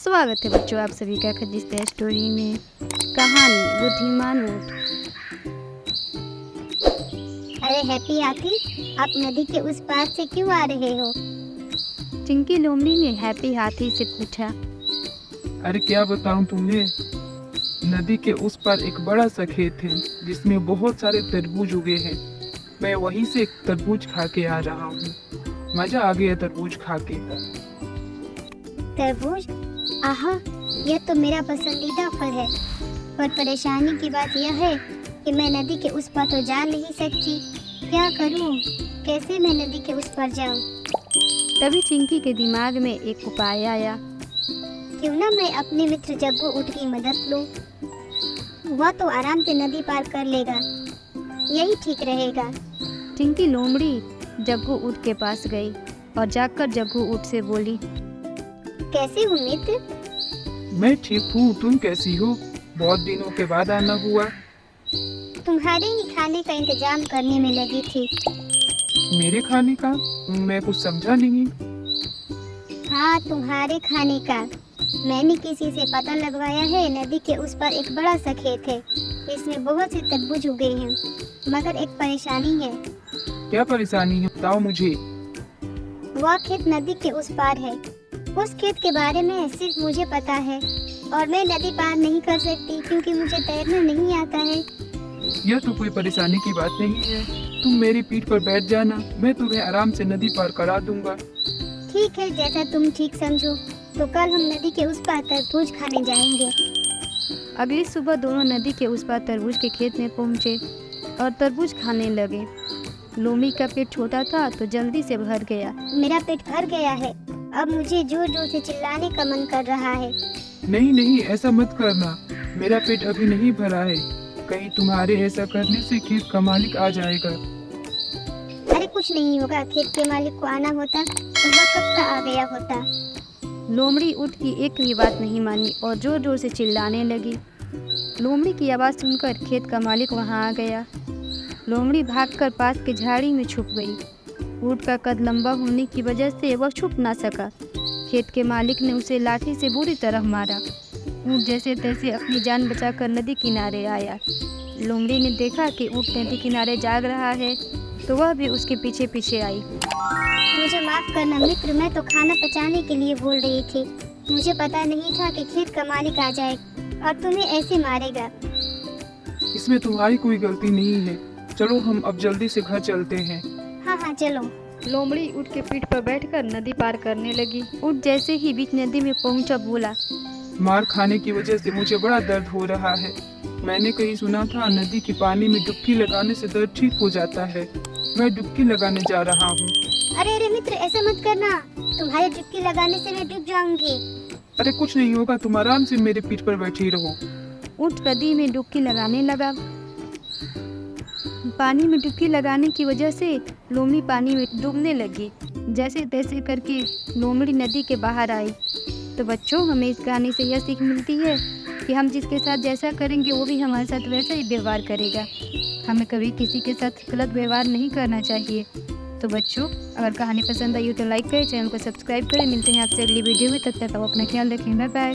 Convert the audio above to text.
स्वागत है बच्चों आप सभी का खजिस्ता स्टोरी में। कहानी बुद्धिमान ऊँट। अरे हैप्पी हाथी, आप नदी के उस पार से क्यों आ रहे हो? चिंकी लोमड़ी ने हैप्पी हाथी से पूछा। अरे क्या बताऊं तुम्हें, नदी के उस पार एक बड़ा सा खेत है जिसमें बहुत सारे तरबूज उगे हैं। मैं वहीं से एक तरबूज खा के आ रहा हूँ। मजा आ गया तरबूज खा के। तरबूज? आहा, यह तो मेरा पसंदीदा फल है, पर परेशानी की बात यह है कि मैं नदी के उस पार तो जा नहीं सकती। क्या करूं? कैसे मैं नदी के उस पार जाऊं? तभी चिंकी के दिमाग में एक उपाय आया। क्यों ना मैं अपने मित्र जग्गू ऊँट की मदद लूं? वह तो आराम से नदी पार कर लेगा, यही ठीक रहेगा। चिंकी लोमड़ी जग्गू ऊँट के पास गई और जाकर जग्गू ऊँट से बोली, कैसे हो मित्र? मैं ठीक हूँ, तुम कैसी हो? बहुत दिनों के बाद आना हुआ। तुम्हारे ही खाने का इंतजाम करने में लगी थी। मेरे खाने का? मैं कुछ समझा नहीं। हाँ, तुम्हारे खाने का। मैंने किसी से पता लगवाया है, नदी के उस पर एक बड़ा सा खेत है, इसमें बहुत से तरबूज उगे हैं, मगर एक परेशानी है। क्या परेशानी है, बताओ मुझे। वह खेत नदी के उस पार है। उस खेत के बारे में सिर्फ मुझे पता है और मैं नदी पार नहीं कर सकती क्योंकि मुझे तैरना नहीं आता है। यह तो कोई परेशानी की बात नहीं है। तुम मेरी पीठ पर बैठ जाना, मैं तुम्हें आराम से नदी पार करा दूंगा। ठीक है, जैसा तुम ठीक समझो। तो कल हम नदी के उस पार तरबूज खाने जाएंगे। अगली सुबह दोनों नदी के उस पार तरबूज के खेत में पहुँचे और तरबूज खाने लगे। लोमड़ी का पेट छोटा था तो जल्दी से भर गया। मेरा पेट भर गया है, अब मुझे जोर जोर से चिल्लाने का मन कर रहा है। नहीं नहीं, ऐसा मत करना। मेरा पेट अभी नहीं भरा है। कहीं तुम्हारे ऐसा करने से खेत का मालिक आ जाएगा। अरे कुछ नहीं होगा, खेत के मालिक को आना होता तो वह कब का आ गया होता। लोमड़ी ऊँट की एक भी बात नहीं मानी और जोर जोर से चिल्लाने लगी। लोमड़ी की आवाज़ सुनकर खेत का मालिक वहां आ गया। लोमड़ी भागकर पास के झाड़ी में छुप गई। ऊँट का कद लंबा होने की वजह से वह छुप ना सका। खेत के मालिक ने उसे लाठी से बुरी तरह मारा। ऊँट जैसे तैसे अपनी जान बचाकर नदी किनारे आया। लोमड़ी ने देखा कि ऊँट नदी किनारे जाग रहा है तो वह भी उसके पीछे पीछे आई। मुझे माफ करना मित्र, मैं तो खाना पचाने के लिए बोल रही थी। मुझे पता नहीं था कि खेत का मालिक आ जाए और तुम्हें ऐसे मारेगा। इसमें तुम्हारी कोई गलती नहीं है। चलो हम अब जल्दी से घर चलते हैं। हाँ हाँ चलो। लोमड़ी ऊँट के पीठ पर बैठकर नदी पार करने लगी। ऊँट जैसे ही बीच नदी में पहुंचा बोला, मार खाने की वजह से मुझे बड़ा दर्द हो रहा है। मैंने कहीं सुना था नदी के पानी में डुबकी लगाने से दर्द ठीक हो जाता है। मैं डुबकी लगाने जा रहा हूँ। अरे अरे मित्र, ऐसा मत करना, तुम्हारे डुबकी लगाने से मैं डूब जाऊंगी। अरे कुछ नहीं होगा, तुम आराम से मेरे पीठ पर बैठी रहो। ऊँट नदी में डुबकी लगाने लगा। पानी में डुबकी लगाने की वजह से लोमड़ी पानी में डूबने लगी। जैसे तैसे करके लोमड़ी नदी के बाहर आई। तो बच्चों, हमें इस कहानी से यह सीख मिलती है कि हम जिसके साथ जैसा करेंगे वो भी हमारे साथ वैसा ही व्यवहार करेगा। हमें कभी किसी के साथ गलत व्यवहार नहीं करना चाहिए। तो बच्चों, अगर कहानी पसंद आई हो तो लाइक करें, चैनल को सब्सक्राइब करें। मिलते हैं आपसे अगली वीडियो में, तब तक आप अपना ख्याल रखें। Bye bye.